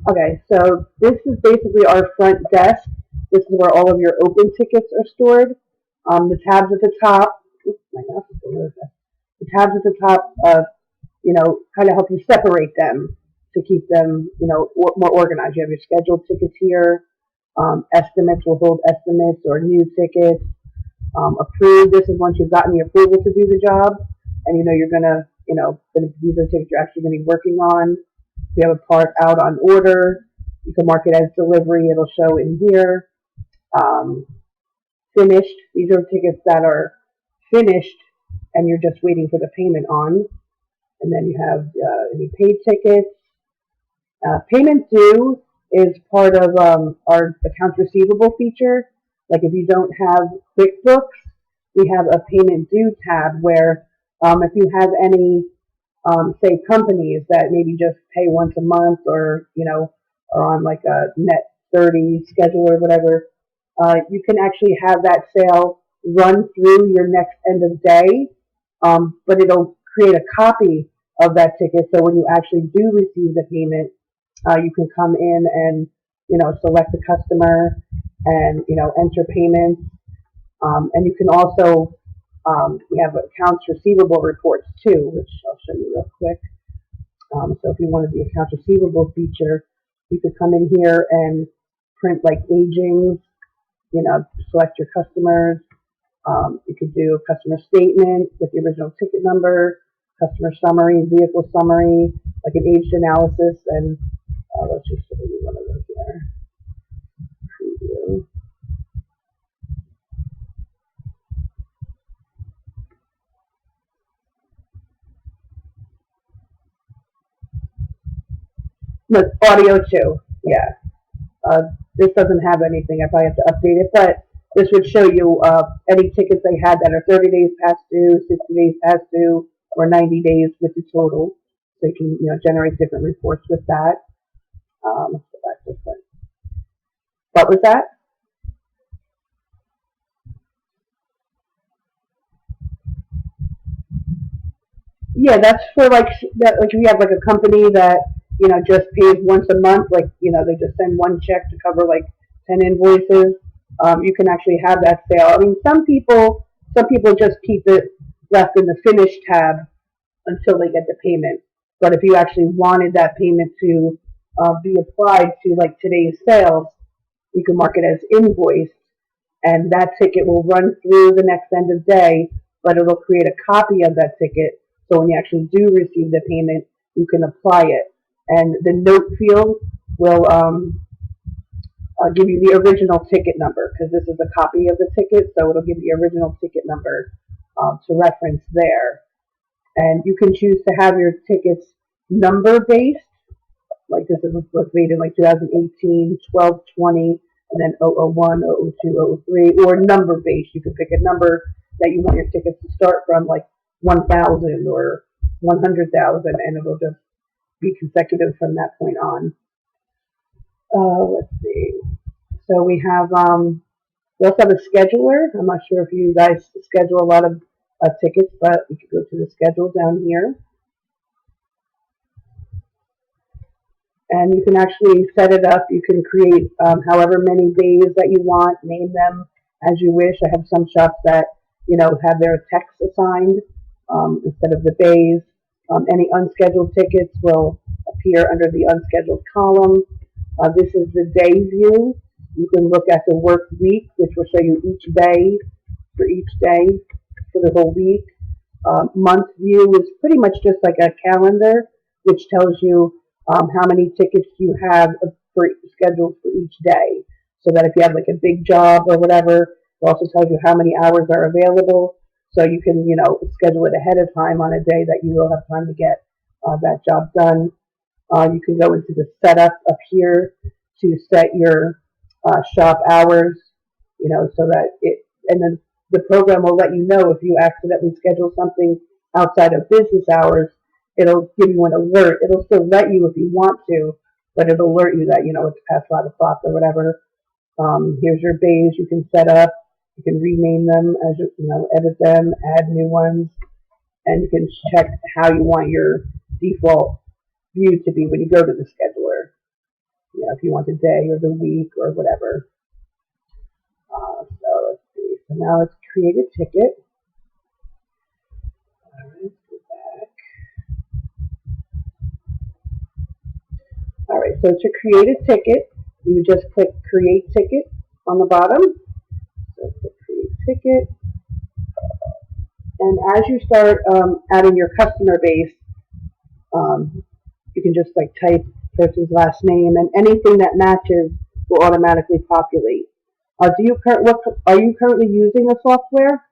Okay, so this is basically our front desk. This is where all of your open tickets are stored. The tabs at the top, oops, my mouse is going really fast. The tabs at the top, kind of help you separate them to keep them, more organized. You have your scheduled tickets here. Estimates will hold estimates or new tickets. Approved. This is once you've gotten the approval to do the job, and you're these are tickets you're actually going to be working on. If you have a part out on order, you can mark it as delivery. It'll show in here. Um, Finished. These are tickets that are finished, and you're just waiting for the payment on. And then you have any paid tickets. Payment due is part of our accounts receivable feature. Like if you don't have QuickBooks, we have a payment due tab where if you have any, say, companies that maybe just pay once a month or, are on like a net 30 schedule or whatever, you can actually have that sale run through your next end of day, but it'll create a copy of that ticket. So when you actually do receive the payment, you can come in and select the customer and enter payments, and you can also we have accounts receivable reports too, which I'll show you real quick. So if you wanted the accounts receivable feature, you could come in here and print like aging, select your customers. You could do a customer statement with the original ticket number, customer summary, vehicle summary, like an aged analysis, and let's just show you one of those here. Preview. Look, audio too. Yeah. This doesn't have anything. I probably have to update it, but this would show you any tickets they had that are 30 days past due, 60 days past due, or 90 days with the total. So you can generate different reports with that. Let's go back to this. What was that? Yeah, that's for like that. Like if you have like a company that just pays once a month, like they just send one check to cover like 10 invoices. You can actually have that sale. I mean, some people just keep it left in the finish tab until they get the payment. But if you actually wanted that payment to be applied to like today's sales, you can mark it as invoice, and that ticket will run through the next end of day, but it'll create a copy of that ticket. So when you actually do receive the payment, you can apply it. And the note field will give you the original ticket number because this is a copy of the ticket, so it'll give you the original ticket number to reference there. And you can choose to have your tickets number based, like this was made in like 2018, 12, 20, and then 001, 002, 003, or number based. You can pick a number that you want your tickets to start from, like 1,000 or 100,000, and it'll just be consecutive from that point on. Let's see. So we also have a scheduler. I'm not sure if you guys schedule a lot of tickets, but we could go to the schedule down here. And you can actually set it up. You can create however many days that you want, name them as you wish. I have some shops that, have their text assigned instead of the days. Any unscheduled tickets will appear under the unscheduled column. This is the day view. You can look at the work week, which will show you each day for each day for the whole week. Month view is pretty much just like a calendar, which tells you how many tickets you have scheduled for each day. So that if you have like a big job or whatever, it also tells you how many hours are available. So you can, schedule it ahead of time on a day that you will have time to get that job done. You can go into the setup up here to set your shop hours, so that and then the program will let you know if you accidentally schedule something outside of business hours. It'll give you an alert. It'll still let you if you want to, but it'll alert you that, it's past 5 o'clock or whatever. Here's your bays you can set up. You can rename them as edit them, add new ones, and you can check how you want your default view to be when you go to the scheduler. if you want the day or the week or whatever. So let's see. So now let's create a ticket. All right, let's go back. All right, so to create a ticket, you just click Create Ticket on the bottom. So click Create Ticket. And as you start adding your customer base, you can just like type person's last name, and anything that matches will automatically populate. Are you currently using a software?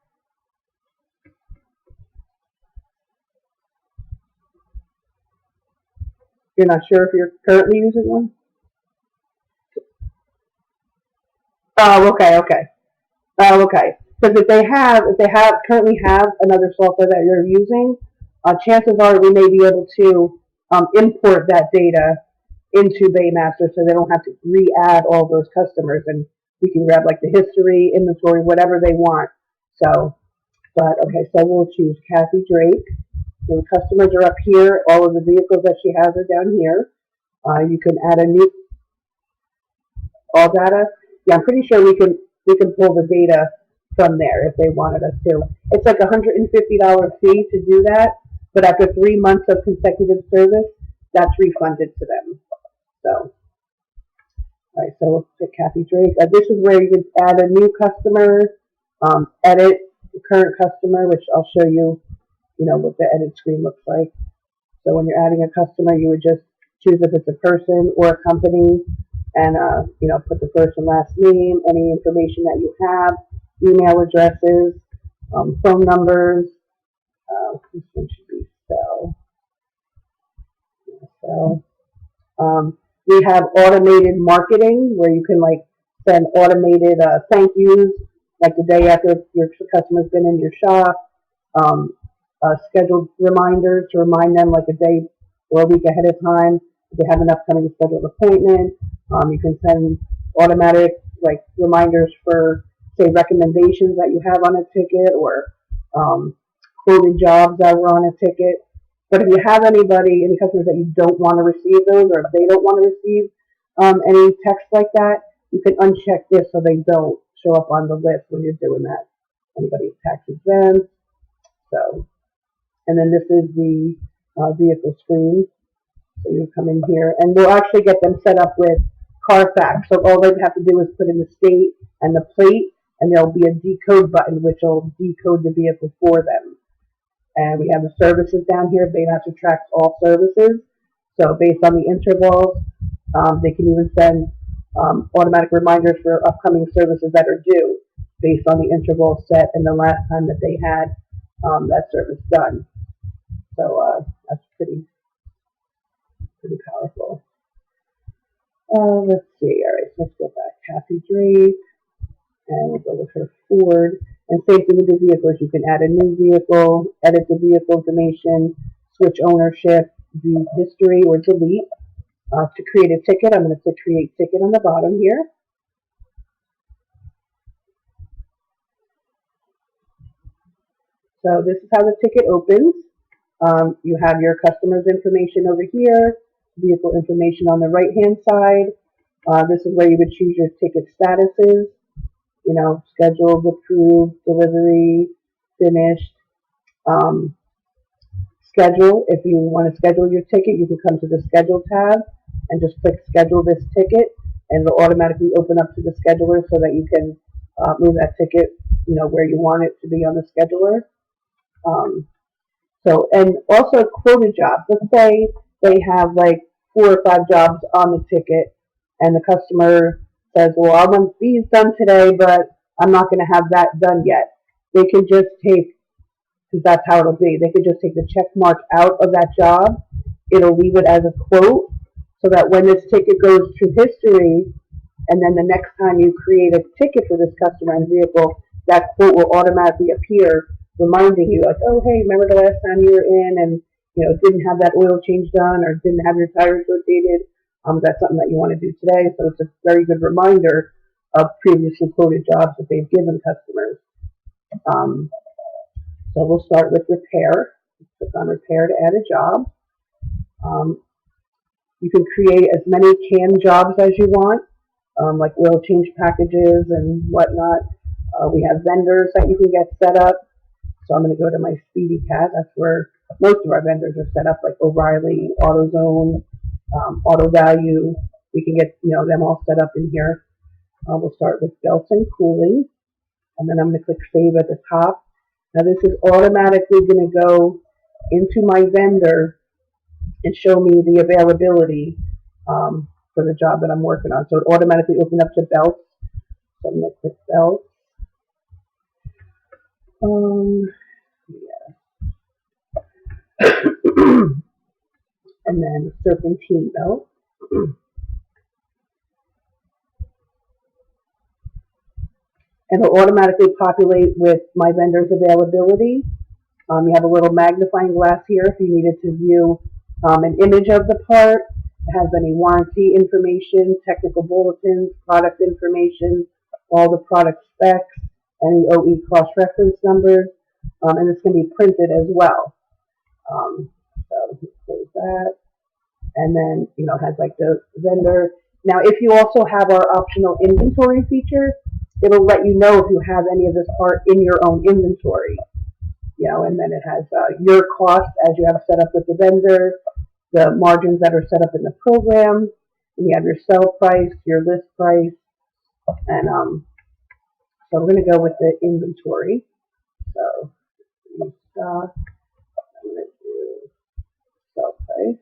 You're not sure if you're currently using one? Oh, okay, okay. Oh, okay. Because if they currently have another software that you're using, chances are we may be able to import that data into Baymaster, so they don't have to re-add all those customers, and we can grab like the history, inventory, whatever they want. So, but okay, so we'll choose Kathy Drake. The customers are up here. All of the vehicles that she has are down here. You can add a new all data. Yeah, I'm pretty sure we can pull the data from there if they wanted us to. It's like $150 fee to do that, but after 3 months of consecutive service, that's refunded to them. So, all right, so we'll pick Kathy Drake. This is where you can add a new customer, edit the current customer, which I'll show you, what the edit screen looks like. So when you're adding a customer, you would just choose if it's a person or a company, and put the first and last name, any information that you have, email addresses, phone numbers. This one should be cell. So we have automated marketing where you can like send automated thank yous like the day after your customer's been in your shop. Scheduled reminders to remind them like a day or a week ahead of time if they have an upcoming scheduled appointment. You can send automatic like reminders for say recommendations that you have on a ticket, or quoted jobs that were on a ticket. But if you have any customers that you don't want to receive those, or if they don't want to receive any text like that, you can uncheck this so they don't show up on the list when you're doing that. Anybody's tax exempt. So, and then this is the vehicle screen. So you come in here, and we'll actually get them set up with Carfax. So all they have to do is put in the state and the plate, and there'll be a decode button which will decode the vehicle for them. And we have the services down here. Baymaster tracks all services. So based on the intervals, they can even send automatic reminders for upcoming services that are due based on the interval set and the last time that they had that service done. So that's pretty powerful. Let's see. All right, so let's go back. Kathy Drake, and we'll go with her Ford. And same thing with the vehicles. You can add a new vehicle, edit the vehicle information, switch ownership, view history, or delete. To create a ticket, I'm going to click Create Ticket on the bottom here. So this is how the ticket opens. You have your customer's information over here, vehicle information on the right-hand side. This is where you would choose your ticket statuses, scheduled, approved, delivery, finished. Schedule, if you want to schedule your ticket, you can come to the Schedule tab and just click Schedule this ticket, and it'll automatically open up to the scheduler so that you can move that ticket, where you want it to be on the scheduler. And also quoted jobs. Let's say they have like 4 or 5 jobs on the ticket, and the customer says, well, I want these done today, but I'm not going to have that done yet. They can just take, because that's how it'll be, they can just take the check mark out of that job. It'll leave it as a quote, so that when this ticket goes to history, and then the next time you create a ticket for this customer and vehicle, that quote will automatically appear, reminding you, like, oh, hey, remember the last time you were in and, didn't have that oil change done or didn't have your tires rotated. That's something that you want to do today. So it's a very good reminder of previously quoted jobs that they've given customers. So we'll start with repair. Click on repair to add a job. You can create as many canned jobs as you want, like oil change packages and whatnot. We have vendors that you can get set up. So I'm going to go to my SpeedyCAD. That's where most of our vendors are set up, like O'Reilly, AutoZone, Auto Value. We can get them all set up in here. We'll start with belts and cooling, and then I'm going to click Save at the top. Now this is automatically going to go into my vendor and show me the availability for the job that I'm working on. So it automatically opened up to belts. So I'm going to click belts. And then serpentine belt. And it'll automatically populate with my vendor's availability. You have a little magnifying glass here if you needed to view an image of the part. It has any warranty information, technical bulletins, product information, all the product specs, any OE cross-reference numbers, and this can be printed as well. So close that. And then, it has like the vendor. Now, if you also have our optional inventory feature, it'll let you know if you have any of this part in your own inventory. And then it has your cost as you have set up with the vendor, the margins that are set up in the program, and you have your sell price, your list price, and so we're going to go with the inventory. So stock, I'm going to do sell price.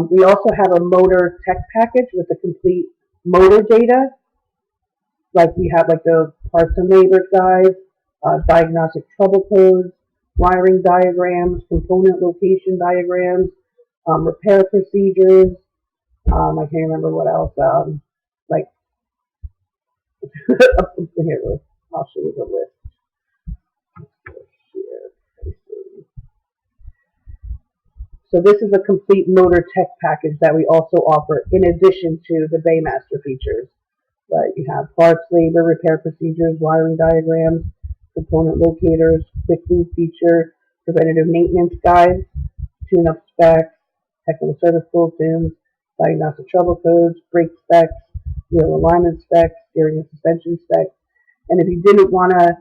We also have a motor tech package with the complete motor data. Like we have like the parts and labor guides, diagnostic trouble codes, wiring diagrams, component location diagrams, repair procedures. I can't remember what else. Like here, I'll show you the list. So this is a complete motor tech package that we also offer in addition to the Baymaster features. But you have parts, labor, repair procedures, wiring diagrams, component locators, quick lube feature, preventative maintenance guides, tune-up specs, technical service bulletins, diagnostic trouble codes, brake specs, wheel alignment specs, steering and suspension specs. And if you didn't want to,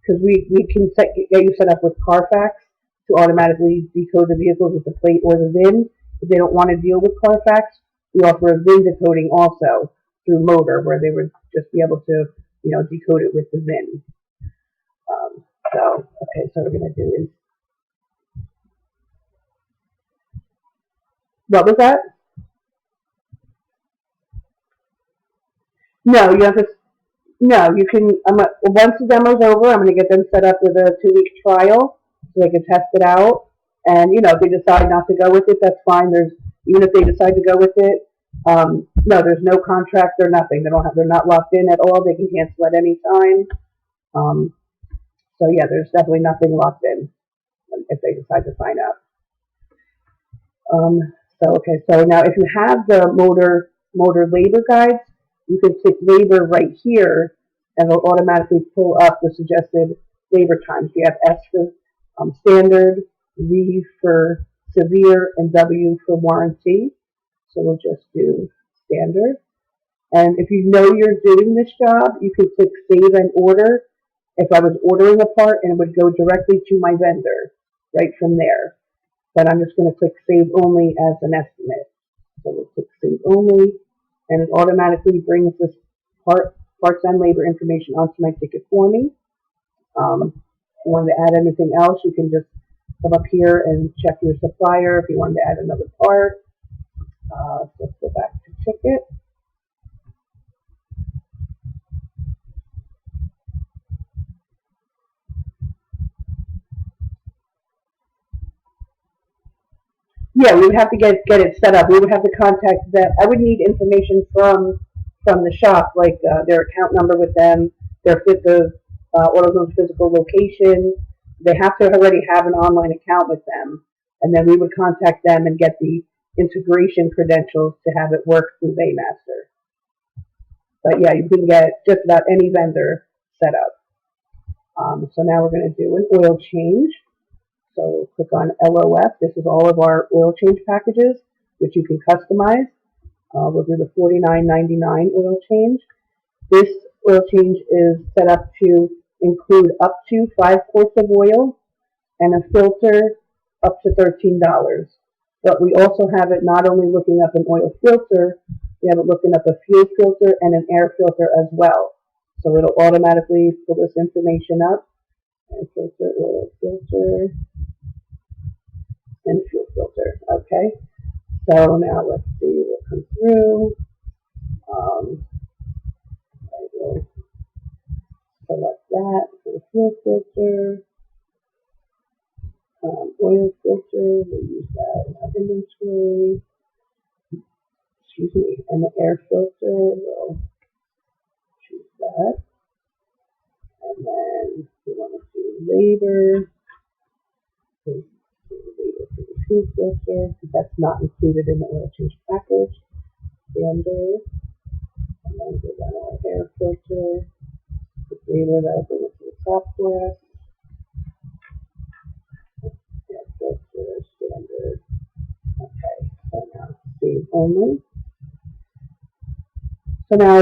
because we can get you set up with Carfax to automatically decode the vehicles with the plate or the VIN. If they don't want to deal with Carfax, we offer a VIN decoding also through Motor, where they would just be able to, decode it with the VIN. So we're going to do is, what was that? No, you have to. No, you can. Once the demo's over, I'm going to get them set up with a 2-week trial so they can test it out. And if they decide not to go with it, that's fine. Even if they decide to go with it, no, there's no contract or nothing. They're not locked in at all. They can cancel at any time. So yeah, there's definitely nothing locked in if they decide to sign up. So now if you have the motor labor guides, you can click labor right here, and it'll automatically pull up the suggested labor times. You have S for standard, V for severe, and W for warranty. So we'll just do standard. And if you know you're doing this job, you can click save and order. If I was ordering a part, and it would go directly to my vendor right from there. But I'm just going to click save only as an estimate. So we'll click save only, and it automatically brings this parts and labor information onto my ticket for me. If you wanted to add anything else, you can just come up here and check your supplier if you wanted to add another part. Let's go back to ticket. Yeah, we would have to get it set up. We would have to contact them. I would need information from the shop, like their account number with them, the AutoZone's physical location. They have to already have an online account with them, and then we would contact them and get the integration credentials to have it work through Baymaster. But yeah, you can get just about any vendor set up. So now we're going to do an oil change. So click on LOF. This is all of our oil change packages. which you can customize. We'll do the $49.99 oil change. This oil change is set up to include up to 5 quarts of oil and a filter up to $13. But we also have it not only looking up an oil filter, we have it looking up a fuel filter and an air filter as well. So it'll automatically pull this information up. Air filter, oil filter, and fuel filter. Okay. So now let's see what comes through. I will select that for the fuel filter. Oil filter, we'll use that in our inventory. Excuse me, and the air filter, we'll choose that. And then we want to do labor. Labor for the fuel filter, because that's not included in the oil change package. Standard. And then go down to our air filter. The labor, that'll bring it to the top for us. Air filter, standard. Okay, so now save only. So now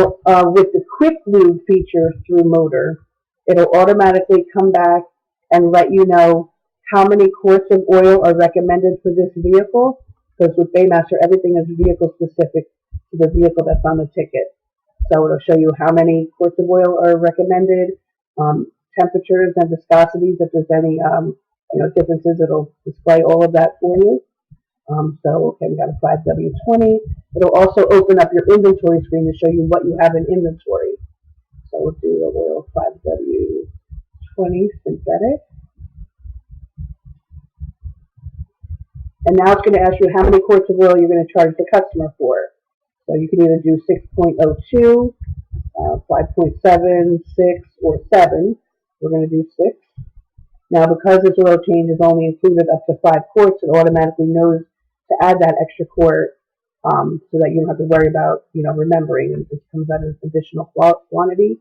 with the quick lube feature through Motor, it'll automatically come back and let you know how many quarts of oil are recommended for this vehicle, because with Baymaster everything is vehicle specific to the vehicle that's on the ticket. So it'll show you how many quarts of oil are recommended, temperatures and viscosities. If there's any differences, it'll display all of that for you. So okay, we got a 5W20. It'll also open up your inventory screen to show you what you have in inventory. So we'll do the oil 5W20 synthetic. And now it's going to ask you how many quarts of oil you're going to charge the customer for. So you can either do 6.02, 5.7, 6, or 7. We're going to do 6. Now, because this oil change is only included up to 5 quarts, it automatically knows to add that extra quart so that you don't have to worry about, remembering. And this comes out as additional quantity.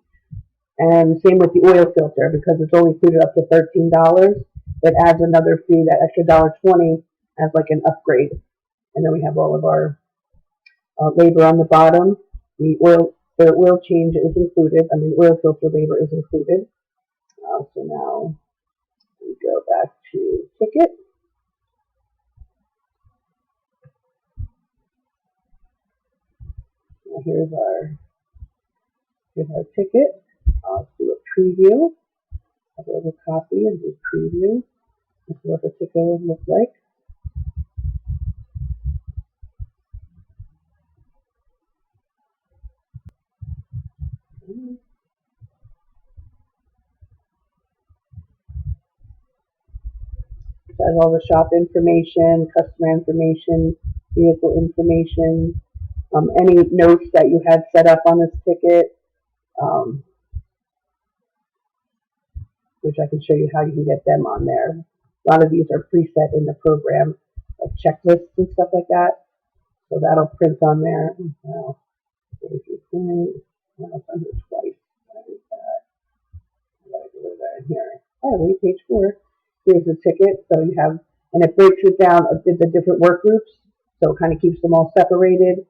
And same with the oil filter, because it's only included up to $13. It adds another fee, that extra $1.20, as like an upgrade. And then we have all of our labor on the bottom. The oil change is included. Oil filter labor is included. So now we go back to ticket. Now here's our ticket. I'll do a preview. I'll go to copy and do preview. This is what the ticket will look like. It has all the shop information, customer information, vehicle information, any notes that you had set up on this ticket, which I can show you how you can get them on there. A lot of these are preset in the program, like checklists and stuff like that. So that'll print on there. Now, if you point, it's under twice. I gotta go there here. Finally, page 4. Here's the ticket. So you have, and it breaks it down the different work groups. So it kind of keeps them all separated.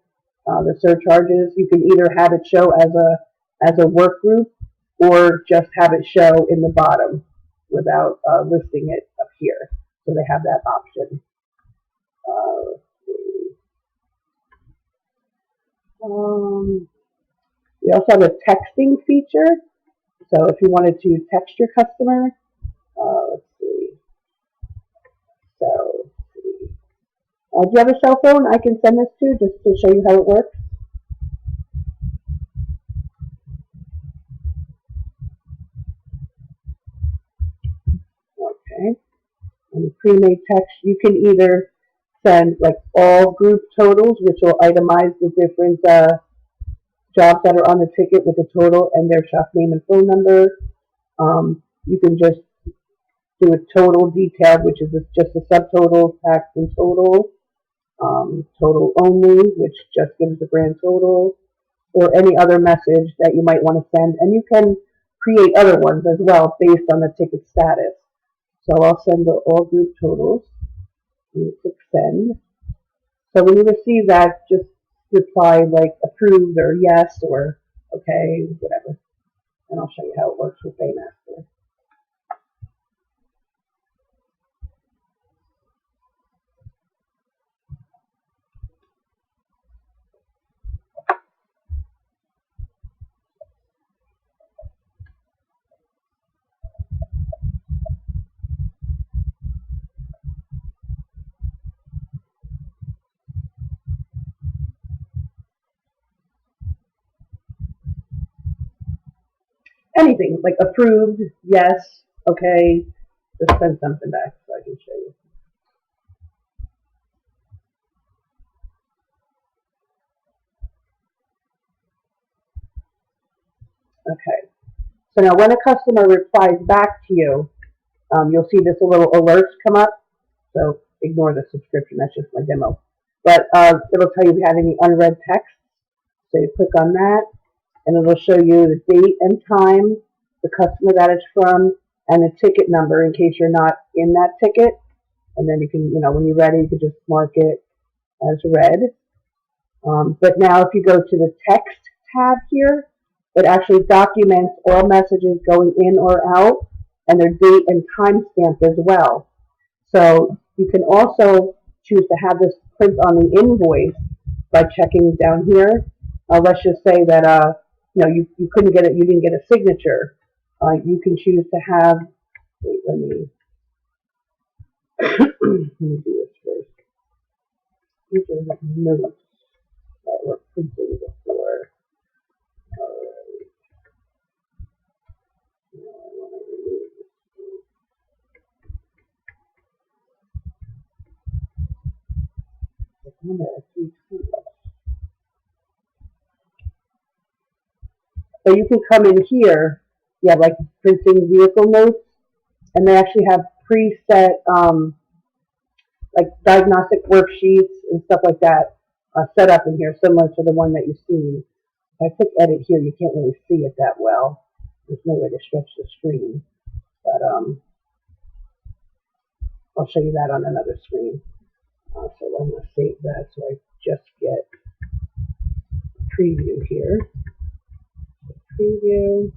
The surcharges, you can either have it show as a work group or just have it show in the bottom without listing it up here. So they have that option. Let's see. We also have a texting feature. So if you wanted to text your customer, let's see. So, do you have a cell phone I can send this to just to show you how it works? Okay. And the pre-made text, you can either send like all group totals, which will itemize the different jobs that are on the ticket with the total and their shop name and phone number. You can just do a total detailed, which is just a subtotal, tax and total. Total only, which just gives the grand total, or any other message that you might want to send. And you can create other ones as well based on the ticket status. So I'll send the all group totals. And click send. So when you receive that, just reply like approved or yes or okay, whatever. And I'll show you how it works with Baymaster. Anything like approved, yes, okay. Just send something back so I can show you. Okay. So now when a customer replies back to you, you'll see this little alerts come up. So ignore the subscription, that's just my demo. But it'll tell you if you have any unread text. So you click on that, and it'll show you the date and time, the customer that it's from, and the ticket number in case you're not in that ticket. And then you can, when you're ready, you can just mark it as read. But now if you go to the text tab here, it actually documents all messages going in or out and their date and time stamp as well. So you can also choose to have this print on the invoice by checking down here. Let's just say that you couldn't get it, you didn't get a signature. You can choose to have. Wait, let me do this first. These are the notes that were printed before. So you can come in here, you have like printing vehicle notes, and they actually have preset like diagnostic worksheets and stuff like that set up in here, similar to the one that you've seen. If I click edit here, you can't really see it that well. There's no way to stretch the screen, but I'll show you that on another screen. So I'm going to save that so I just get a preview here. Preview.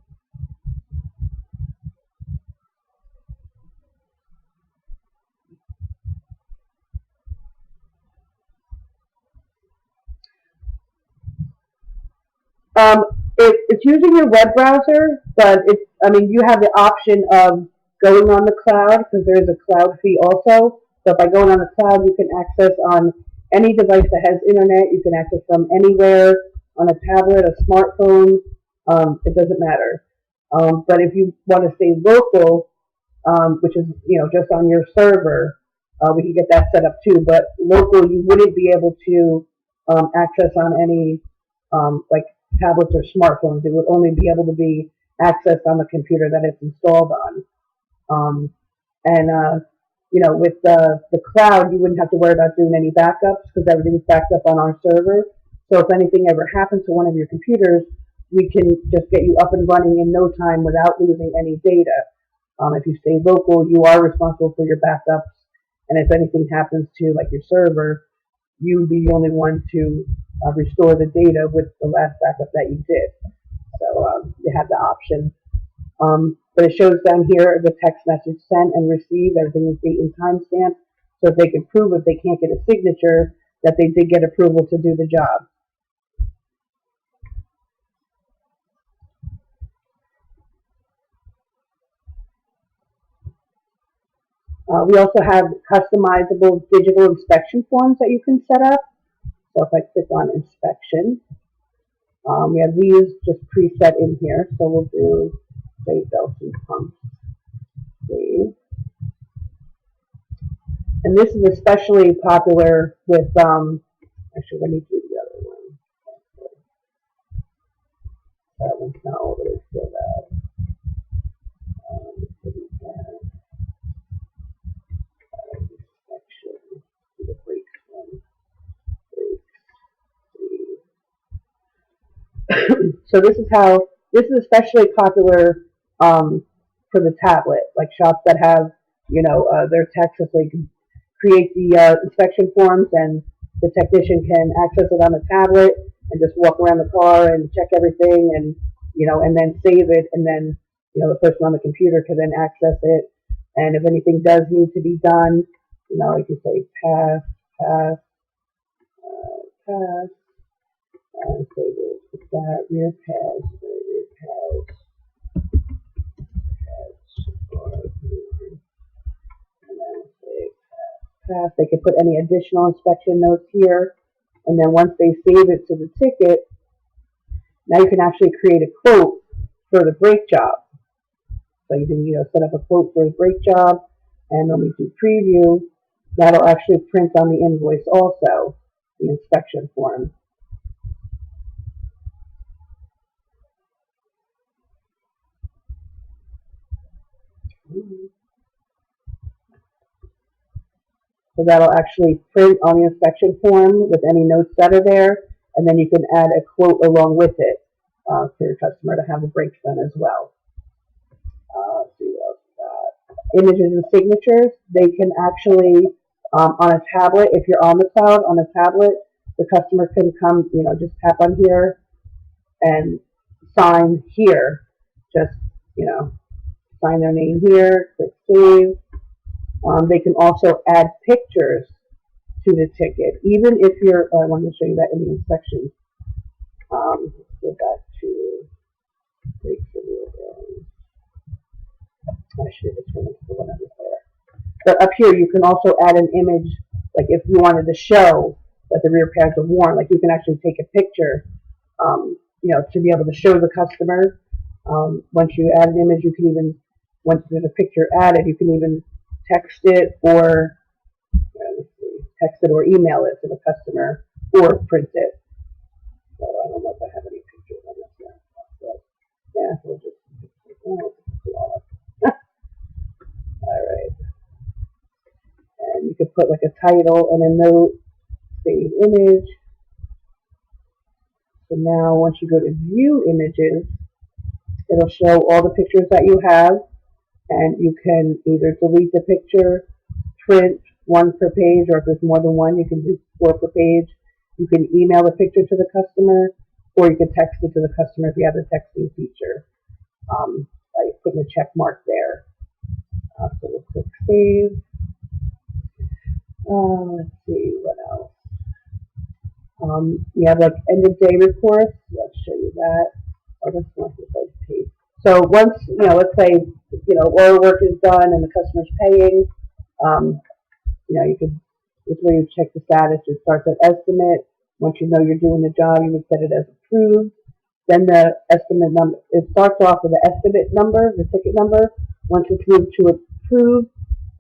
It's using your web browser, but you have the option of going on the cloud because there is a cloud fee also. So by going on the cloud, you can access on any device that has internet. You can access from anywhere on a tablet, a smartphone. It doesn't matter. But if you want to stay local, which is just on your server, we can get that set up too. But local, you wouldn't be able to access on any like tablets or smartphones. It would only be able to be accessed on the computer that it's installed on. With the cloud, you wouldn't have to worry about doing any backups because everything's backed up on our server. So if anything ever happens to one of your computers, we can just get you up and running in no time without losing any data. If you stay local, you are responsible for your backups. And if anything happens to like your server, you would be the only one to restore the data with the last backup that you did. So you have the option. But it shows down here the text message sent and received, everything is date and timestamp. So if they can prove if they can't get a signature that they did get approval to do the job. We also have customizable digital inspection forms that you can set up. So if I click on inspection, we have these just preset in here. So we'll do save belts and pumps. Save. And this is especially popular with, actually let me do the other one. That one's not all the way filled out. Inspection. Do the brakes one. So this is especially popular for the tablet, like shops that have, their text, so you can create the inspection forms and the technician can access it on a tablet and just walk around the car and check everything, and and then save it, and then the person on the computer can then access it. And if anything does need to be done, you can say pass, pass, pass, and say this with that rear pads, and then say pass. They can put any additional inspection notes here, and then once they save it to the ticket, now you can actually create a quote for the brake job. So you can set up a quote for the brake job, and when we do preview, that'll actually print on the invoice also, the inspection form. So that'll actually print on the inspection form with any notes that are there, and then you can add a quote along with it for your customer to have the brakes done as well. Let's see what else we got. Images and signatures, they can actually, on a tablet, if you're on the cloud, on a tablet, the customer can come, just tap on here and sign here. Just, sign their name here, click save. They can also add pictures to the ticket, even if you're, I wanted to show you that in the inspection. Let's go back to brakes and wheel bearings. I should have just went into the one that was there. But up here, you can also add an image, like if you wanted to show that the rear pads are worn, like you can actually take a picture, to be able to show the customer. Once you add an image, you can even, once there's a picture added, you can even text it or email it to the customer or print it. So I don't know if I have any pictures on this yet. But yeah, we'll just all right. And you could put like a title and a note, save image. So now once you go to view images, it'll show all the pictures that you have, and you can either delete the picture, print one per page, or if there's more than one, you can do 4 per page. You can email the picture to the customer, or you can text it to the customer if you have the texting feature. By putting a check mark there. So we'll click save. Let's see what else. We have like end of day reports. Let's show you that. Oh, that's not the page. So once, let's say, all the work is done and the customer's paying, you could, this way you check the status. It starts at estimate. Once you know you're doing the job, you would set it as approved. Then the estimate number, it starts off with the estimate number, the ticket number. Once it's moved to approved,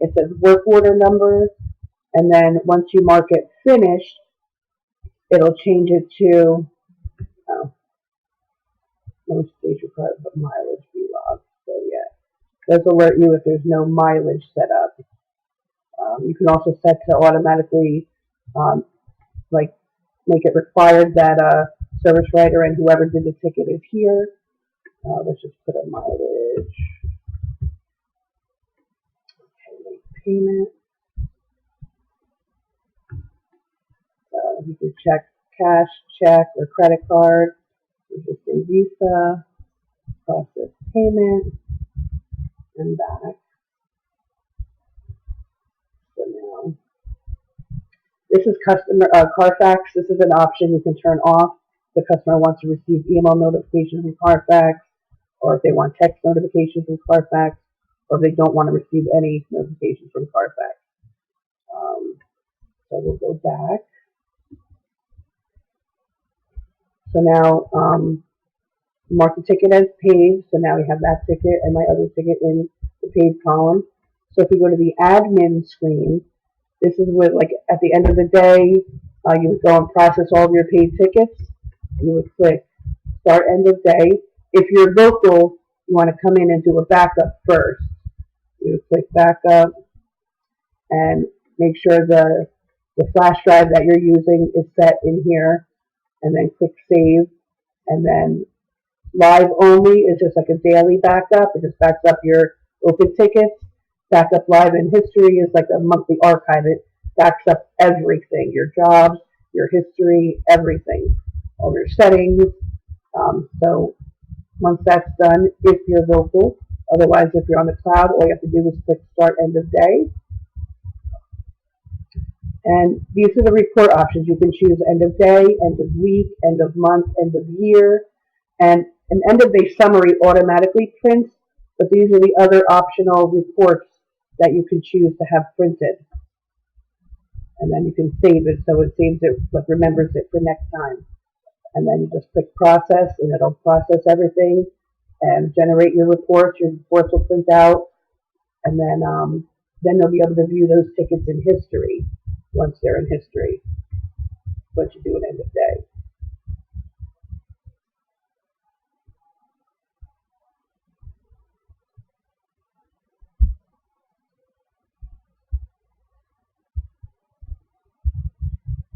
it says work order number. And then once you mark it finished, it'll change it to, most states require mileage be logged. So yeah, does alert you if there's no mileage set up. You can also set to automatically, make it required that service writer and whoever did the ticket is here. Let's just put a mileage. Okay, make payment. You can check cash, check, or credit card. You just say Visa, process payment, and back. So now, this is customer Carfax. This is an option you can turn off. The customer wants to receive email notifications from Carfax, or if they want text notifications from Carfax, or if they don't want to receive any notifications from Carfax. So we'll go back. So now, mark the ticket as paid. So now we have that ticket and my other ticket in the paid column. So if we go to the admin screen, this is where, like, at the end of the day, you would go and process all of your paid tickets. You would click start end of day. If you're local, you want to come in and do a backup first. You would click backup and make sure the flash drive that you're using is set in here, and then click save. And then live only is just like a daily backup. It just backs up your open tickets. Backup live in history is like a monthly archive. It backs up everything, your jobs, your history, everything, all your settings. So once that's done, if you're local, otherwise if you're on the cloud, all you have to do is click Start End of Day. And these are the report options. You can choose end of day, end of week, end of month, end of year, and an end of day summary automatically prints, but these are the other optional reports that you can choose to have printed. And then you can save it so it saves it, but remembers it for next time. And then you just click process and it'll process everything and generate your reports. Your reports will print out, and then they'll be able to view those tickets in history once they're in history. What you do at end of day.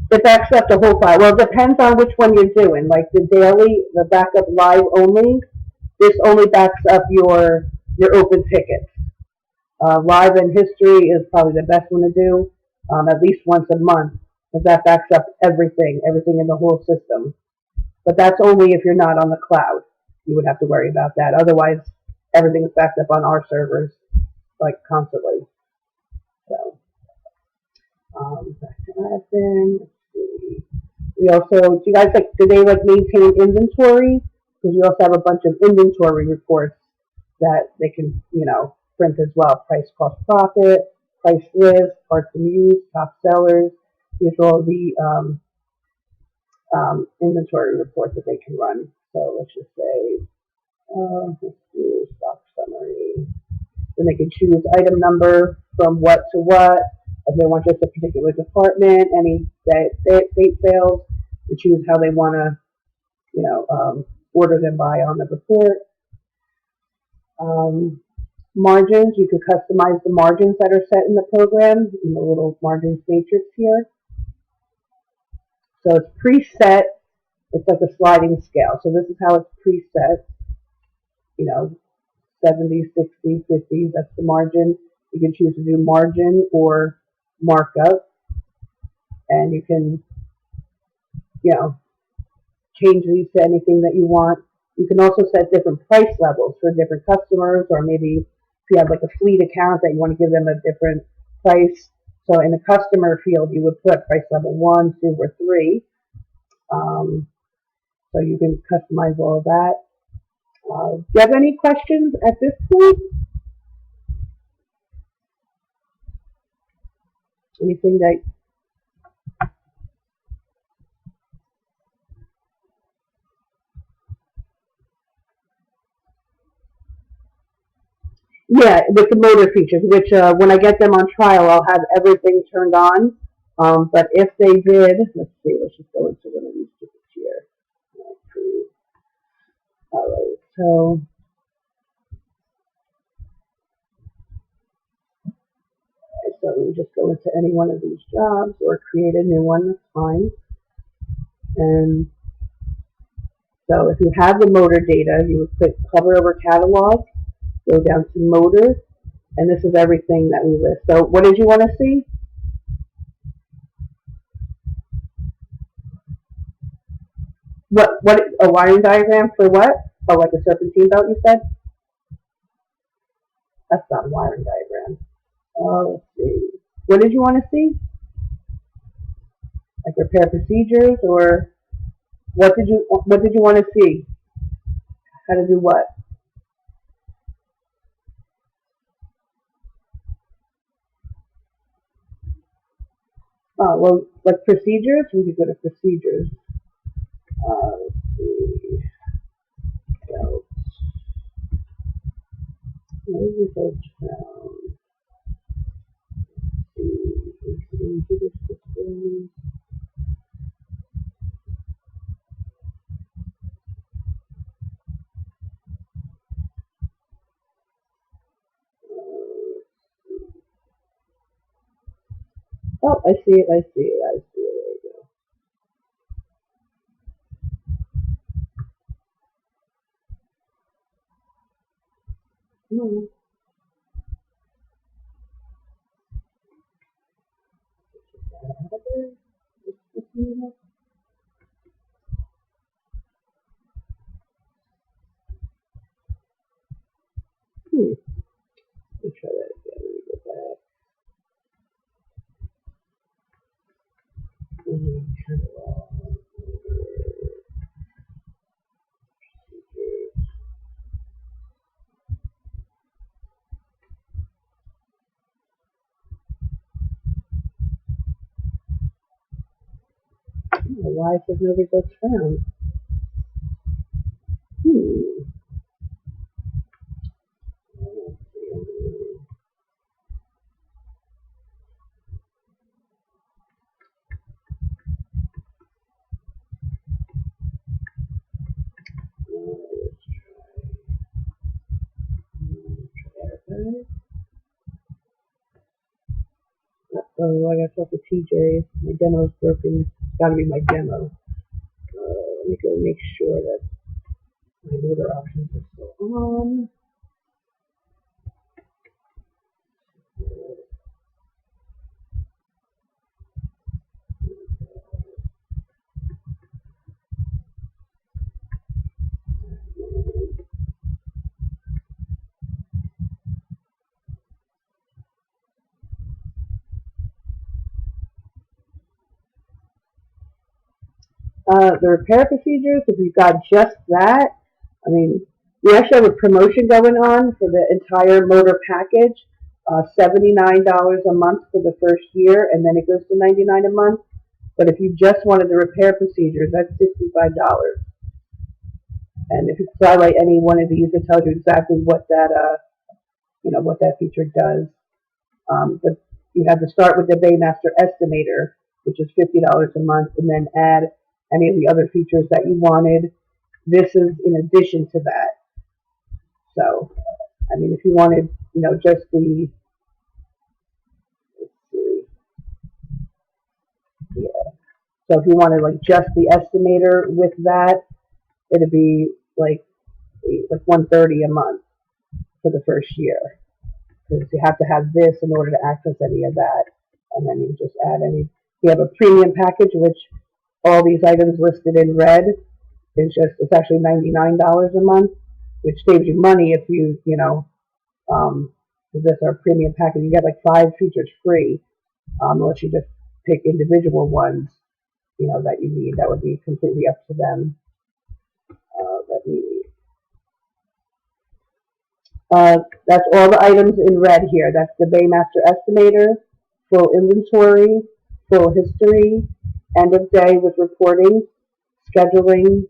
It backs up the whole file. Well, it depends on which one you're doing. Like the daily, the backup live only, this only backs up your open tickets. Live in history is probably the best one to do, at least once a month, because that backs up everything in the whole system. But that's only if you're not on the cloud. You would have to worry about that. Otherwise, everything is backed up on our servers, like constantly. So, back to admin. Let's see. We also, do they maintain inventory? Because we also have a bunch of inventory reports that they can, print as well. Price, cost, profit, price list, parts and use, top sellers. These are all the inventory reports that they can run. So let's just say, let's do stock summary. Then they can choose item number from what to what. If they want just a particular department, any date sales, to choose how they want to, order them by on the report. Margins, you can customize the margins that are set in the program in the little margins matrix here. So it's preset. It's like a sliding scale. So this is how it's preset. 70, 60, 50, that's the margin. You can choose to do margin or markup. And you can, change these to anything that you want. You can also set different price levels for different customers, or maybe if you have like a fleet account that you want to give them a different price. So in the customer field, you would put price level 1, 2, or 3. So you can customize all of that. Do you have any questions at this point? Anything that... Yeah, with the motor features, which when I get them on trial, I'll have everything turned on. But if they did, let's see, let's just go into one of these tickets here. All right, so let me just go into any one of these jobs or create a new one, that's fine. And so if you have the motor data, you would click hover over catalog, go down to motor, and this is everything that we list. So what did you want to see? What a wiring diagram for what? Oh, like a serpentine belt, you said? That's not a wiring diagram. Let's see. What did you want to see? Like repair procedures, or what did you want to see? How to do what? Oh, well, like procedures, we could go to procedures. Let's see. So, maybe we go down. Computer systems. Oh, I see it. There we go. why it says no results found. Oh, I got to talk to TJ. My demo's broken. It's got to be my demo. Let me go make sure that my motor options are still on. The repair procedures, if you've got just that, I mean, we actually have a promotion going on for the entire motor package, $79 a month for the first year, and then it goes to $99 a month. But if you just wanted the repair procedures, that's $65. And if you highlight any one of these, it tells you exactly what that, what that feature does. But you have to start with the Baymaster Estimator, which is $50 a month, and then add any of the other features that you wanted. This is in addition to that. So, I mean, if you wanted, just the, let's see, yeah. So if you wanted like just the estimator with that, it'd be like $130 a month for the first year, because you have to have this in order to access any of that, and then you just add any. You have a premium package, which all these items listed in red it's actually $99 a month, which saves you money if you this our premium package. You get like 5 features free, unless you just pick individual ones, that you need. That would be completely up to them. That's all the items in red here. That's the Baymaster Estimator, full inventory, full history, end of day with reporting, scheduling,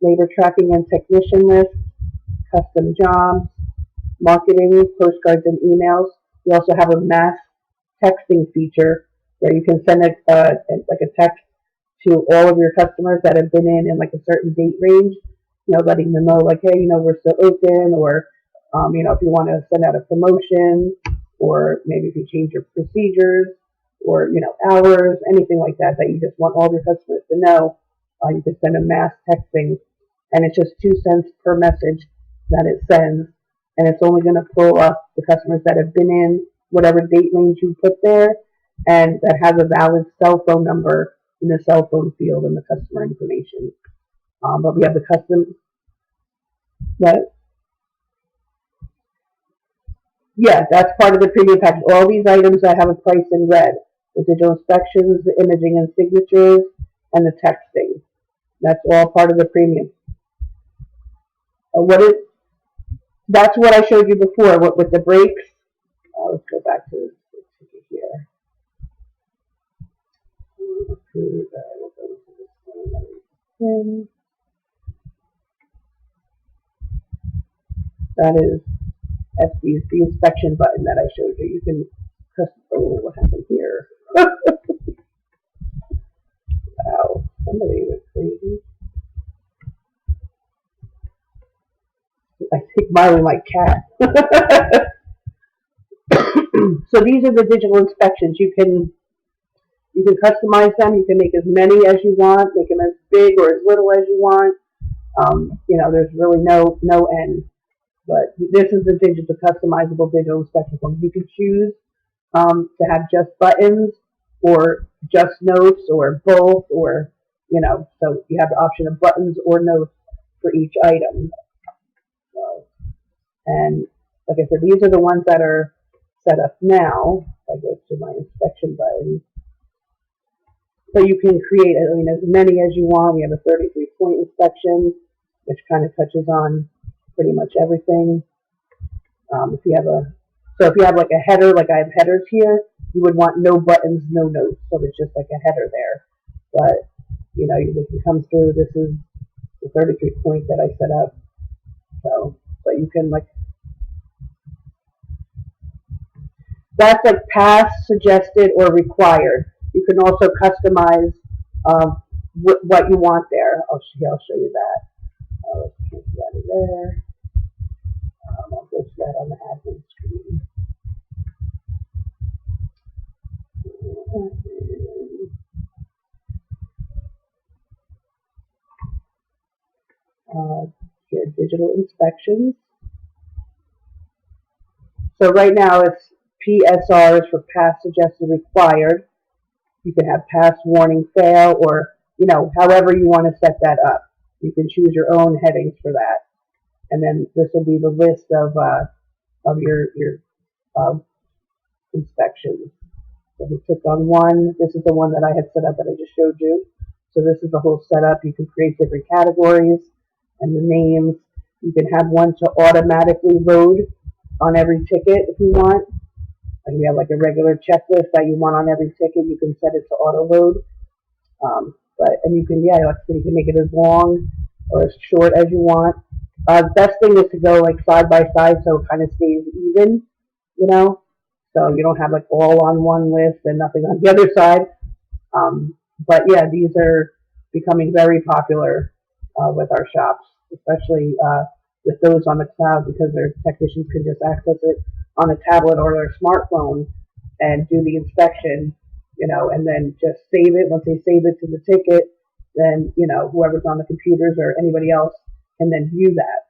labor tracking and technician lists, custom jobs, marketing, postcards and emails. We also have a mass texting feature where you can send a text to all of your customers that have been in like a certain date range, letting them know like, hey, we're still open, or if you want to send out a promotion, or maybe if you change your procedures, or hours, anything like that you just want all of your customers to know, you can send a mass texting, and it's just 2 cents per message that it sends, and it's only going to pull up the customers that have been in whatever date range you put there, and that has a valid cell phone number in the cell phone field in the customer information. But we have the custom. What? Yeah, that's part of the premium package. All these items that have a price in red: the digital inspections, the imaging and signatures, and the texting. That's all part of the premium. That's what I showed you before. What with the brakes? Let's go back to the ticket here. That is the inspection button that I showed you. You can press. Oh, what happened here? Wow, somebody went crazy. I think Miley my cat. So these are the digital inspections. You can customize them. You can make as many as you want, make them as big or as little as you want. There's really no end. But this is the customizable digital inspection form. You can choose to have just buttons, or just notes, or both, or so you have the option of buttons or notes for each item. So, and like I said, these are the ones that are set up now. If I go to my inspection button, so you can create as many as you want. We have a 33-point inspection, which kind of touches on pretty much everything. If you have like a header, like I have headers here, you would want no buttons, no notes, so it's just like a header there. But they can come through. This is the 33 point that I set up. So, but you can that's like past, suggested, or required. You can also customize what you want there. I'll show you that. Let's cancel that in there. I'll go to that on the admin screen. Here, digital inspections. So right now it's PSRs for past, suggested, required. You can have pass, warning, fail, or however you want to set that up. You can choose your own headings for that, and then this will be the list of your inspections. So we click on one. This is the one that I had set up that I just showed you. So this is the whole setup. You can create different categories and the names. You can have one to automatically load on every ticket if you want. And you have like a regular checklist that you want on every ticket. You can set it to auto load. And you can, like I said, you can make it as long or as short as you want. The best thing is to go like side by side so it kind of stays even, so you don't have like all on one list and nothing on the other side. But yeah, these are becoming very popular with our shops, especially with those on the cloud, because their technicians can just access it on a tablet or their smartphone and do the inspection, and then just save it. Once they save it to the ticket, then, whoever's on the computers or anybody else can then view that.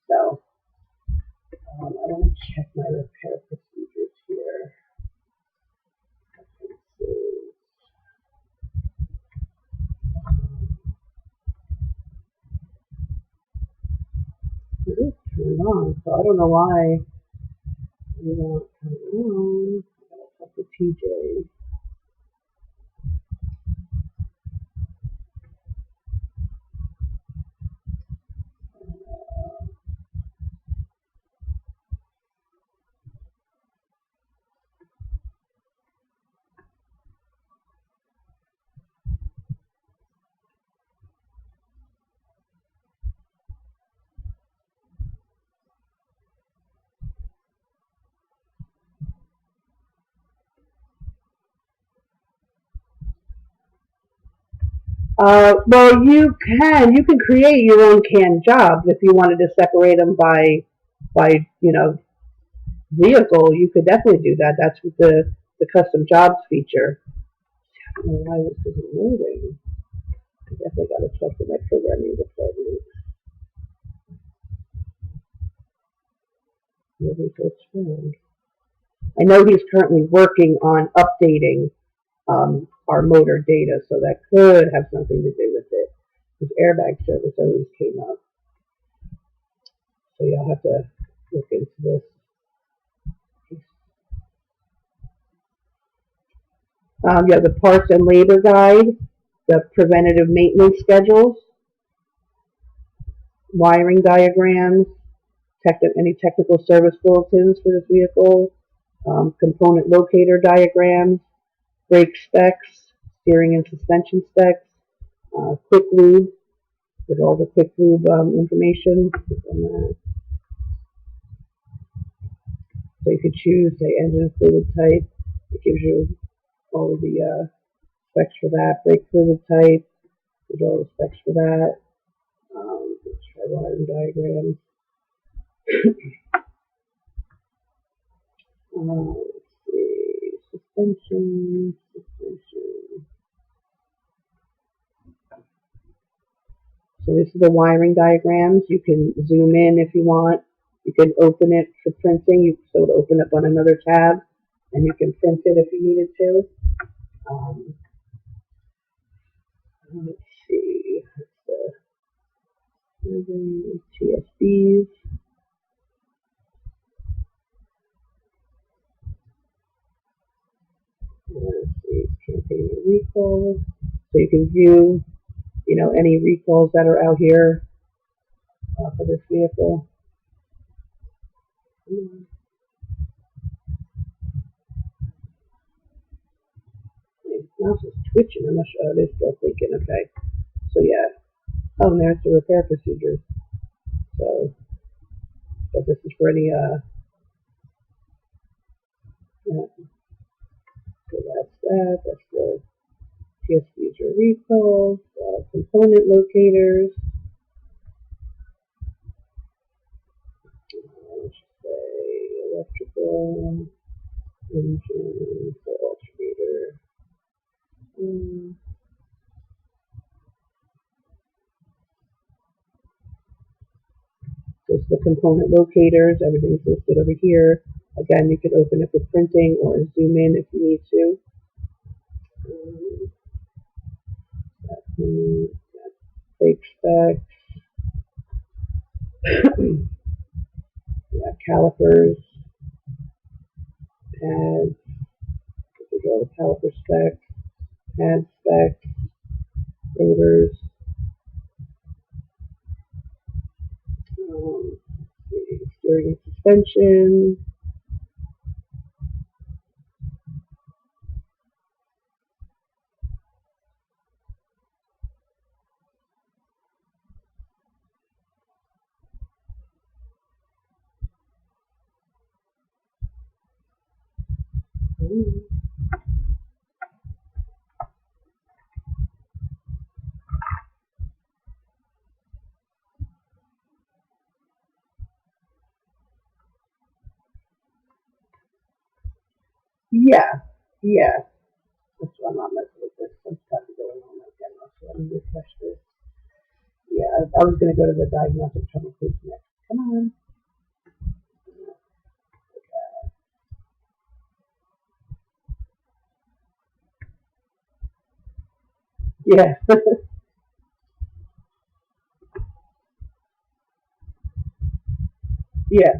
So I want to check my repair procedures here. It is turned on, so I don't know why you want to turn it on. I gotta talk to TJ. Well, you can create your own canned jobs if you wanted to separate them by vehicle. You could definitely do that. That's what the custom jobs feature. I don't know why this isn't loading. I definitely got to talk to my programming department. I know he's currently working on updating our motor data, so that could have something to do with it. His airbag service always came up. So you'll have to look into this. You have the parts and labor guide, the preventative maintenance schedules, wiring diagrams, any technical service bulletins for this vehicle, component locator diagrams, brake specs, steering and suspension specs, quick lube, with all the quick lube information. So you could choose the engine fluid type. It gives you all of the specs for that. Brake fluid type, gives you all the specs for that. Let's try wiring diagrams. Let's see, suspension. So this is the wiring diagrams. You can zoom in if you want. You can open it for printing. So it'll open up on another tab, and you can print it if you needed to. Let's see. The TSBs. Let's see, campaign recall. So you can view, any recalls that are out here for this vehicle. mouse is twitching. I'm not sure. Oh, it is still thinking. Okay. So yeah. Oh, and there's the repair procedures. So, but this is for any yeah. So that's that. That's the PS user recall, component locators. Let's say electrical, engine, so alternator. There's the component locators. Everything's listed over here. Again, you can open it for printing or zoom in if you need to. Brake specs. Yeah, calipers, pads. These are all the caliper specs, pad specs, rotors. Steering and suspension. Yeah, yeah. That's why I'm not messing with this. Some stuff is going on right now, so let me refresh this. Yeah, I was going to go to the diagnostic troubleshooting next. Come on. Yeah, yeah.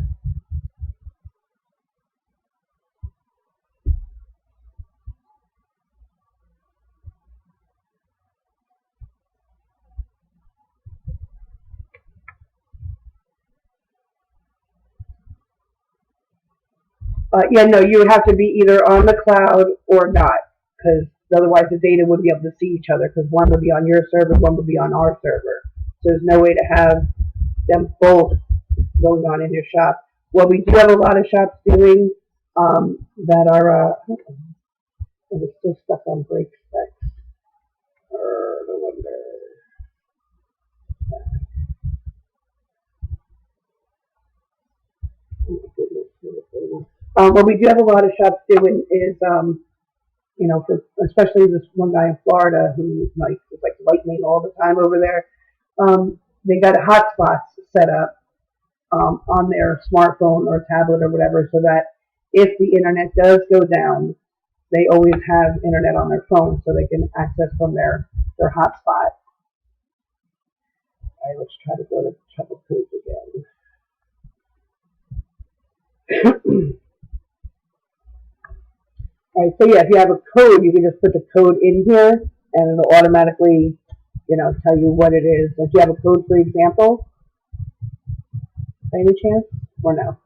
Yeah, no, you would have to be either on the cloud or not, because otherwise the data wouldn't be able to see each other, because one would be on your server, one would be on our server. So there's no way to have them both going on in your shop. What we do have a lot of shops doing that are, we're still stuck on brake specs. No wonder. Oh my goodness. What we do have a lot of shops doing is, for especially this one guy in Florida who like is like lightning all the time over there. They got hotspots set up on their smartphone or tablet or whatever, so that if the internet does go down, they always have internet on their phone, so they can access from their hotspot. All right, let's try to go to trouble codes again. All right, so yeah, if you have a code, you can just put the code in here, and it'll automatically, tell you what it is. Do you have a code, for example, by any chance, or no?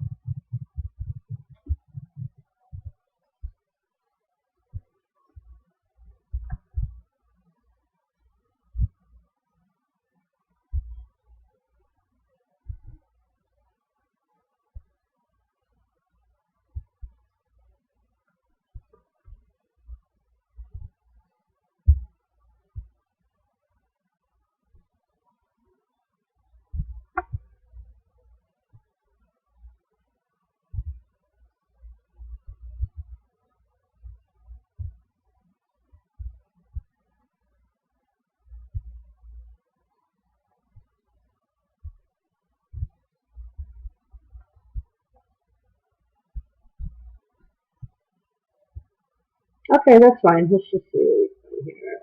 Okay, that's fine. Let's just see what we can here.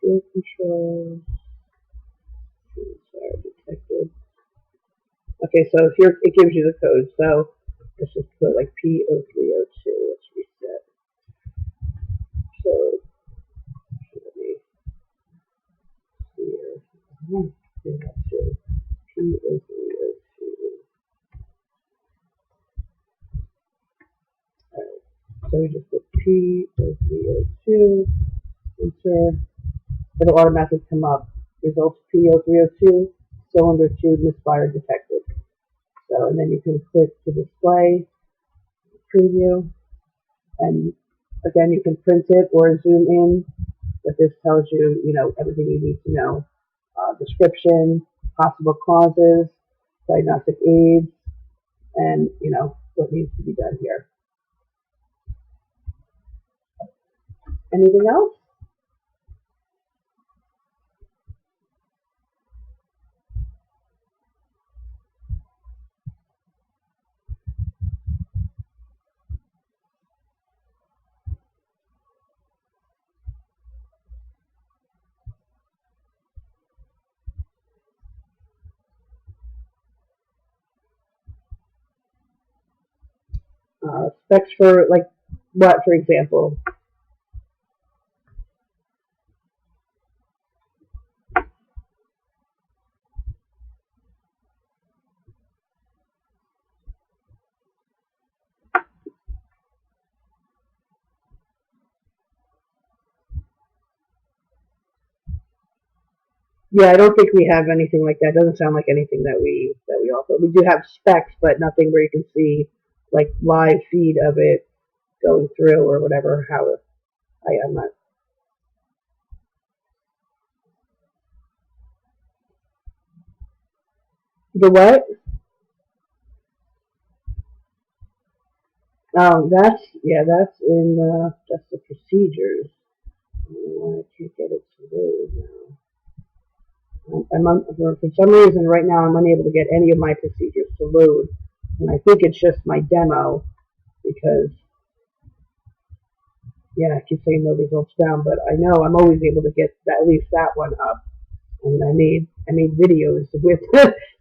Field controls. Fire detected. Okay, so here it gives you the code. So let's just put like P0302. Let's reset. So let me see here. P0302. Alright, so we just put P0302, enter, it'll automatically come up. Results P0302, cylinder tube misfire detected. So, and then you can click to display, preview, and again, you can print it or zoom in, but this tells you, everything you need to know. Description, possible causes, diagnostic aids, and, what needs to be done here. Anything else? Specs for, like, what, for example? Yeah, I don't think we have anything like that. It doesn't sound like anything that we offer. We do have specs, but nothing where you can see like live feed of it going through or whatever. How I'm not. The what? That's in just the procedures. I don't know why I can't get it to load now. For some reason right now I'm unable to get any of my procedures to load, and I think it's just my demo because I keep saying no results found, but I know I'm always able to get at least that one up. And I made videos with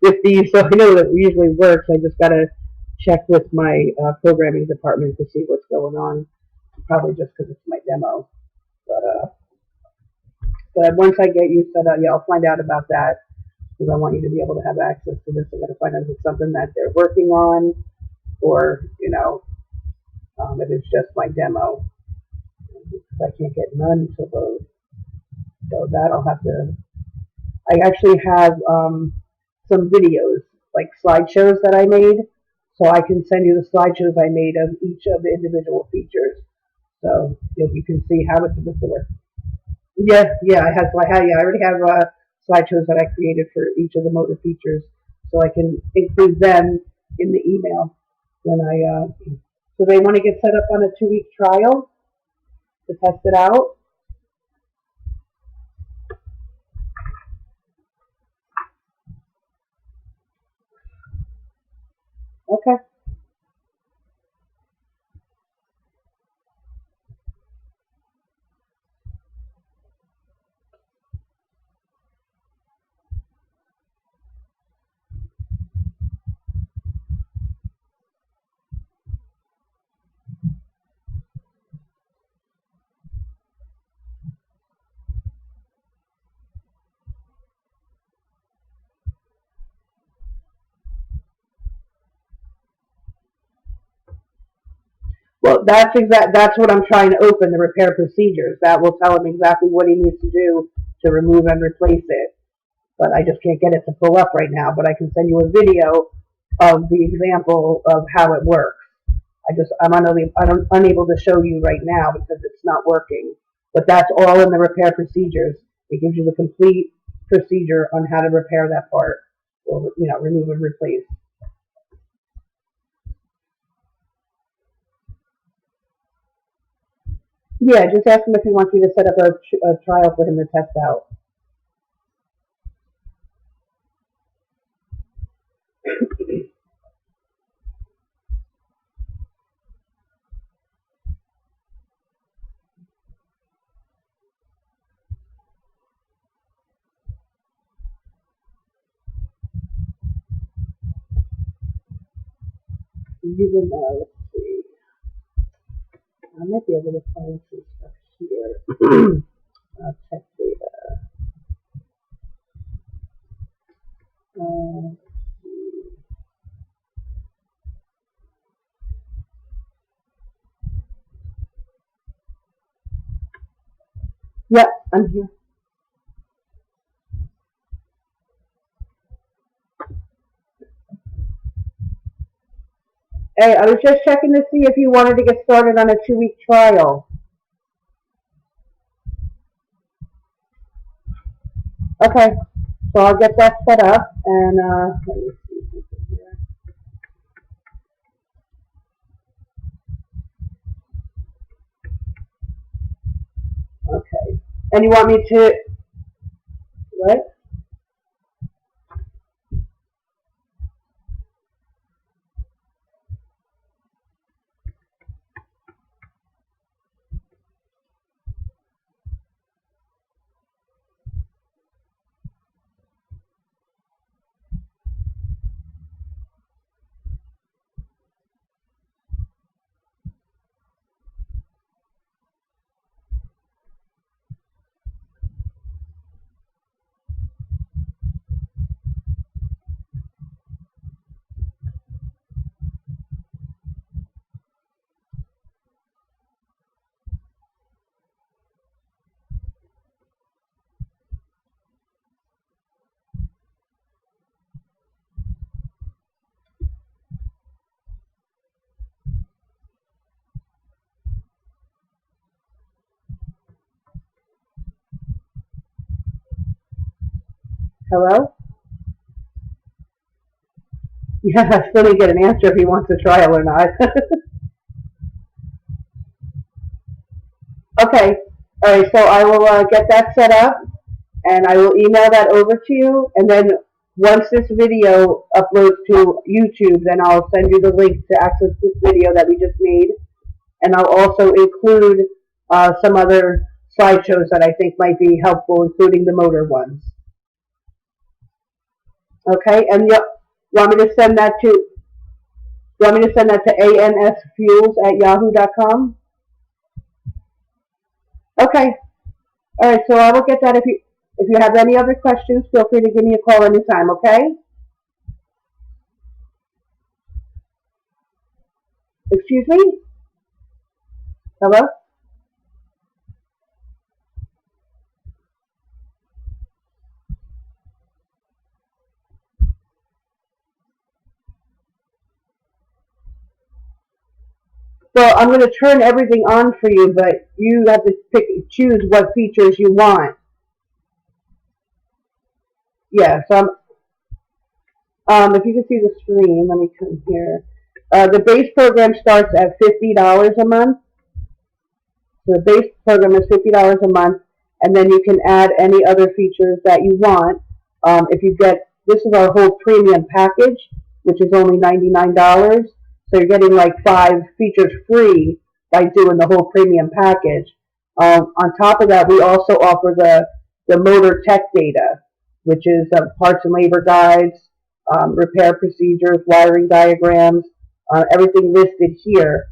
with these, so I know that it usually works. I just gotta check with my programming department to see what's going on. Probably just because it's my demo, but once I get you set up, I'll find out about that because I want you to be able to have access to this. I gotta find out if it's something that they're working on, or if it's just my demo. Because I can't get none to load, so that I'll have to. I actually have some videos, like slideshows that I made, so I can send you the slideshows I made of each of the individual features, so you can see how it's supposed to work. I already have slideshows that I created for each of the motor features, so I can include them in the email when I. So they want to get set up on a 2-week trial to test it out. Okay. Well, that's what I'm trying to open, the repair procedures. That will tell him exactly what he needs to do to remove and replace it. But I just can't get it to pull up right now. But I can send you a video of the example of how it works. I'm unable to show you right now because it's not working. But that's all in the repair procedures. It gives you the complete procedure on how to repair that part, or remove and replace. Yeah, just ask him if he wants me to set up a trial for him to test out. Even let's see, I might be able to find some stuff here. Tech data. Uh, I'm here. Hey, I was just checking to see if you wanted to get started on a 2-week trial. Okay, so I'll get that set up, and let me see something here. Okay, and you want me to what? Hello? Yeah, I still didn't get an answer if he wants a trial or not. Okay, all right, so I will get that set up, and I will email that over to you, and then once this video uploads to YouTube, then I'll send you the link to access this video that we just made, and I'll also include some other slideshows that I think might be helpful, including the motor ones. Okay, and you want me to send that to ansfuels@yahoo.com? Okay, all right, so I will get that. If you have any other questions, feel free to give me a call anytime, okay? Excuse me? Hello? Well, I'm going to turn everything on for you, but you have to choose what features you want. Yeah, so if you can see the screen, let me come here. The base program starts at $50 a month. So the base program is $50 a month, and then you can add any other features that you want. If you get, this is our whole premium package, which is only $99. So you're getting like 5 features free by doing the whole premium package. On top of that, we also offer the motor tech data, which is parts and labor guides, repair procedures, wiring diagrams, everything listed here.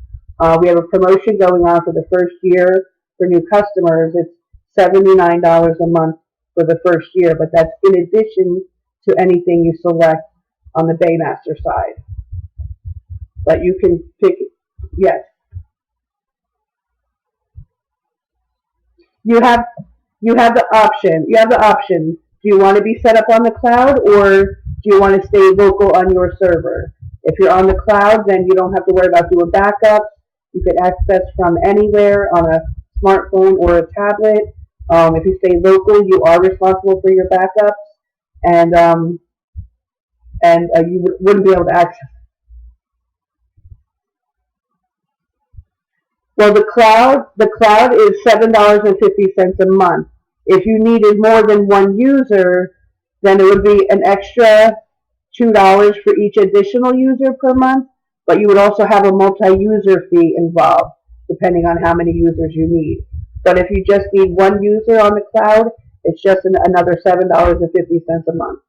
We have a promotion going on for the first year for new customers. It's $79 a month for the first year, but that's in addition to anything you select on the Baymaster side. But you can pick, yes. You have the option. You have the option. Do you want to be set up on the cloud, or do you want to stay local on your server? If you're on the cloud, then you don't have to worry about doing backups. You can access from anywhere on a smartphone or a tablet. If you stay local, you are responsible for your backups, and you wouldn't be able to access. Well, the cloud is $7.50 a month. If you needed more than one user, then it would be an extra $2 for each additional user per month, but you would also have a multi-user fee involved, depending on how many users you need. But if you just need one user on the cloud, it's just another $7.50 a month.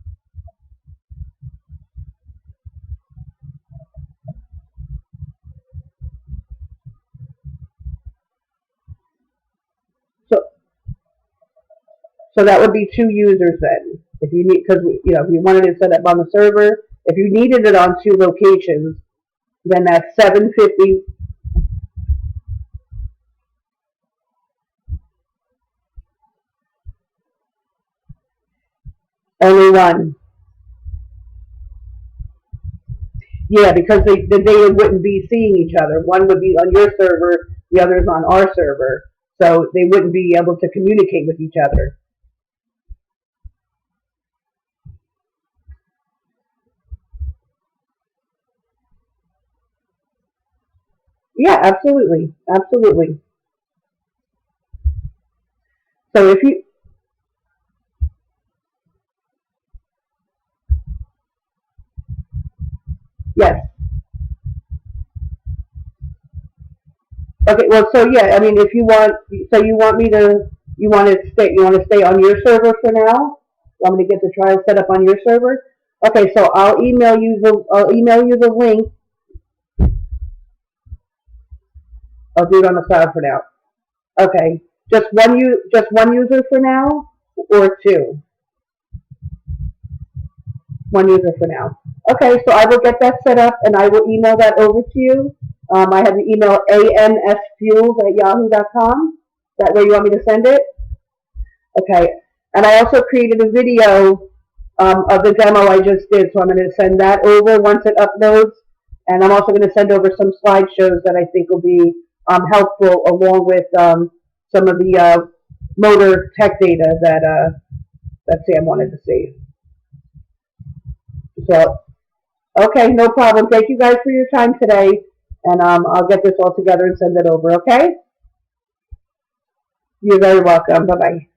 So that would be 2 users then. If you need, because if you wanted it set up on the server, if you needed it on 2 locations, then that's $7.50. Only one. Yeah, because the data wouldn't be seeing each other. One would be on your server, the other is on our server. So they wouldn't be able to communicate with each other. Yeah, absolutely. Absolutely. So if you, yes. Okay, well, so yeah, I mean, if you want, so you want me to, you want to stay on your server for now? Want me to get the trial set up on your server? Okay, so I'll email you the link. I'll do it on the cloud for now. Okay, just one user for now, or two? One user for now. Okay, so I will get that set up and I will email that over to you. I have the email ansfuels@yahoo.com. That way you want me to send it? Okay. And I also created a video of the demo I just did, so I'm going to send that over once it uploads. And I'm also going to send over some slideshows that I think will be helpful, along with some of the motor tech data that Sam wanted to see. So, okay, no problem. Thank you guys for your time today, and I'll get this all together and send it over. Okay? You're very welcome. Bye bye.